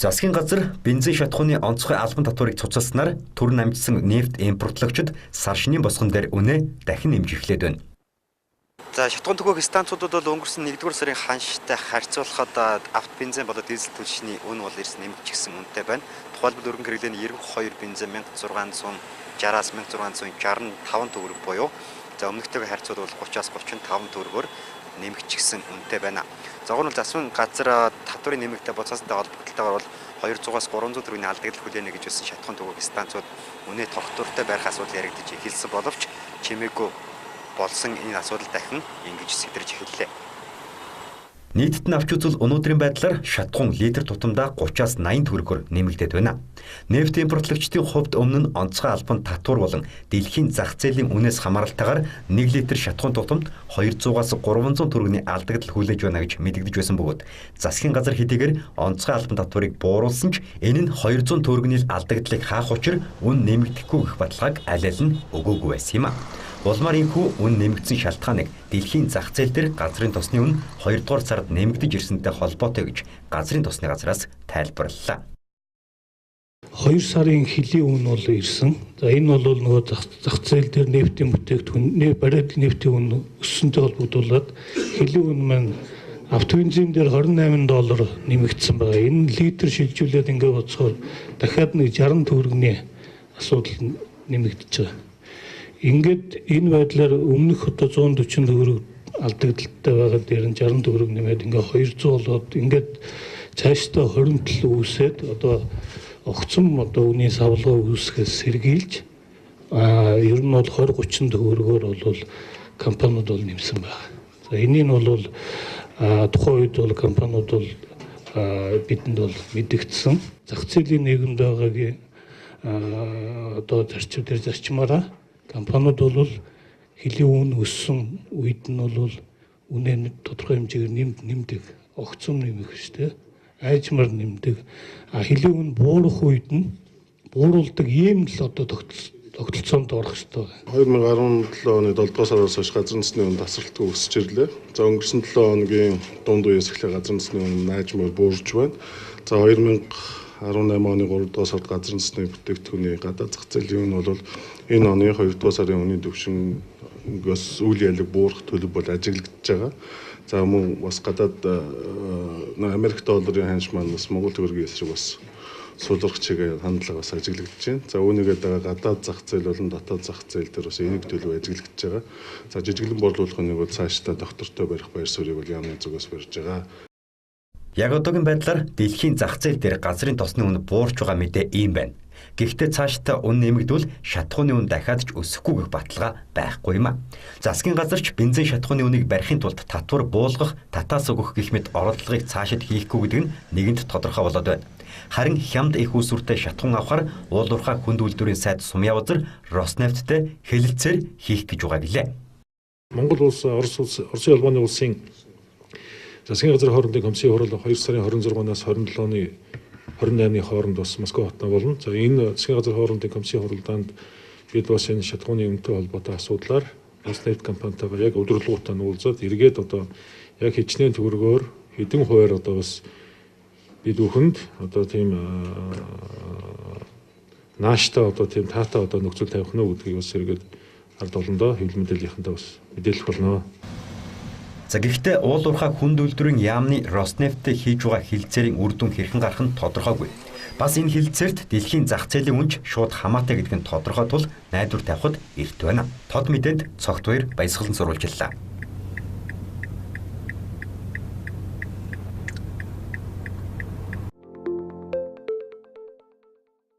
Засгийн газар бензин шатхууны онцгой албан татварыг цуцалснаар түр намжсан нефт импортлогчид сар шинийн босгон дээр үнэ дахин нэмж эхлээд байна. За шатхуун төгөөх станцуудад бол өнгөрсөн 1-р сарын ханштай харьцуулахад авто бензин болоод дизель түлшний үн бол эрс нэмэгдчихсэн үнэтэй байна. Тухайлбал өргөн хэрэглээний 92 бензин 1660-аас 1665 төгрөг буюу за өмнөхтэйгээ харьцуулбал 30-аас 35 төгрөгөөр нэмэгдчихсэн үнэтэй байна. Зогн бол засгийн газар татварын нэмэгтэй боцоосонтой холбогдлолтойгоор бол 200-аас 300 төгрөгийн алдагдал хүлээнэ гэж хэлсэн шатхуун төгөөх станцууд үнэ тогтвортой байх асуудал яригдж эхэлсэн боловч чимээгүй болсон энэ асуудал дахин ингэж сэтэрж эхэллээ. Нийтэд нь авч үзвэл өнөөдрийн байдлаар шатхуун литр тутамдаа 30-аас 80 төгрөгөөр нэмэгдээд байна. Нефт импортлогчдын хувьд өмнө нь онцгой албан татвар болон дэлхийн зах зээлийн үнээс хамааралтайгаар 1 литр шатхуун тутамд 200-аас 300 төгрөгийн алдагдал хүлээж байна гэж мэдэгдэж байсан бөгөөд засгийн газар хэдийгээр онцгой албан татварыг бууруулсан ч энэ нь 200 төгрөгийн алдагадлыг хаах учир үн нэмэгдэхгүй гэх баталгааг аль аль нь өгөөгүй байсан юм а. Улмаар энэхүү үн нэмэгдсэн шалтгааныг дэлхийн зах зээл дээр газрын тосны үн 2 дугаар сард нэмэгдэж ирсэнтэй холбоотой гэж газрын тосны газраас тайлбарлалаа. 2 сарын хэлийн үн бол ирсэн. За энэ бол нөгөө зах зээл дээр нефтийн бүтээгдэхүүн, бариад нефтийн үн өссөнтэй холбогдуулаад хэлийн үн маань автобензин дээр $28 нэмэгдсэн байгаа. Энэ литр шилжүүлээд ингээд боцохоор дахиад нэг 60 төгрөгийн асуудал нэмэгдэж байгаа. Ингээд энэ байдлаар өмнөх одоо 140 төгрөг алдагдaltaй байгаа дээр нь 60 төгрөг нэмээд ингээд 200 болоод ингээд цаашдаа 27 үүсээд одоо огцом одоо үнийн савлгаа үүсгэхээс сэргийлж ер нь бол 20-30 төгрөгөөр бол компаниуд бол нэмсэн байна. За энийг бол тухайн үед бол компаниуд бол бидэнд бол мэдэгдсэн. Зах зээлийн нийгэмд байгаагийн одоо зарчмаараа компаниуд бол хэлийн үн өссөн үед нь бол үнэ тодорхой хэмжээгээр нэмдэг, огцом нэмэх шүү дээ. Айжмар нэмдэг. Хэлийн үн буурах үед нь бууруулдаг ийм л одоо тогтолцоонд орох ёстой. 2017 оны 7 дугаар сараас хойш газрын засгийн үн тасралтгүй өсөж ирлээ. За өнгөрсөн 7 хоногийн дунд үеэс эхлээ газрын засгийн үн наажмаар буурж байна. За 2018 оны 3 дугаар сард газрын засгийн бүтээгдэхүүний гадаад зах зээлийн үн бол энэ оны 2 дугаар сарын үнийн түвшингээс үйл ялэг буурах төлөв бол ажиглагдж байгаа. За мөн бас гадаад Америк долларын ханш маань бас Монгол төгрөгийн эсрэг бас суулгах чигээр хандлагаас ажиглагдж байна. За үүнийгээ дагаа гадаад зах зээл болон дотоод зах зээл дээр бас энийг төлөв ажиглагдж байгаа. За жижиглэн борлуулах нэг бол цаашдаа доктортой барих байр суурийг бол яамны зүгээс барьж байгаа. Яг одоогийн байдлаар дэлхийн зах зээл дээр газрын тосны үн буурч байгаа мэдээ ийм байна. Гэхдээ цаашдаа үн нэмэгдвэл шатхууны үн дахиад ч өсөхгүй гэх баталгаа байхгүй юм а. Засгийн газарч бензин шатхууны үнийг барихын тулд татвар буулгах, татаас өгөх гэх мэт оролдлогыг цаашид хийхгүй гэдэг нь нэгэнт тодорхой болоод байна. Харин хямд их усүртэй шатхуун авахар уулуурхай хүнд үйлдвэрийн сайд Сумьявзар Роснефттэй хэлэлцээр хийх гэж байгаа гэлээ. Монгол улс, Оросын улбаны улсын засгийн газрын хоорондын комиссийн хурал 2 сарын 26-наас 27 оны 28-ны хооронд бас Москва хотод болно. За энэ засгийн газрын хоорондын комиссийн хуралдаанд бид бас энэ шатхууны үнэтэй холбоотой асуудлаар Роснефть компанитайгаа яг өдрөлгүүтээ уулзаад эргээд одоо яг хичнээн төгрөгөөр хэдэн хувиар одоо бас бид бүхэнд одоо тийм нааштай одоо тийм таатай одоо нөхцөл тавих нь гэдгийг бас эргээд ард олондоо хэвлэл мэдээллийнхэнтэй бас мэдээлэх болно. За гэхдээ уулуурхай хүнд үйлдвэрийн яамны Роснефттэй хийж байгаа хилцээрийн үр дүн хэрхэн гарах нь тодорхойгүй. Бас энэ хилцээрт дэлхийн зах зээлийн үнж шууд хамаатай гэдэг нь тодорхой тул найдвар тавихад эрт байна. Тод мэдээнд цогт баяр баясгалан сурвалжлаа.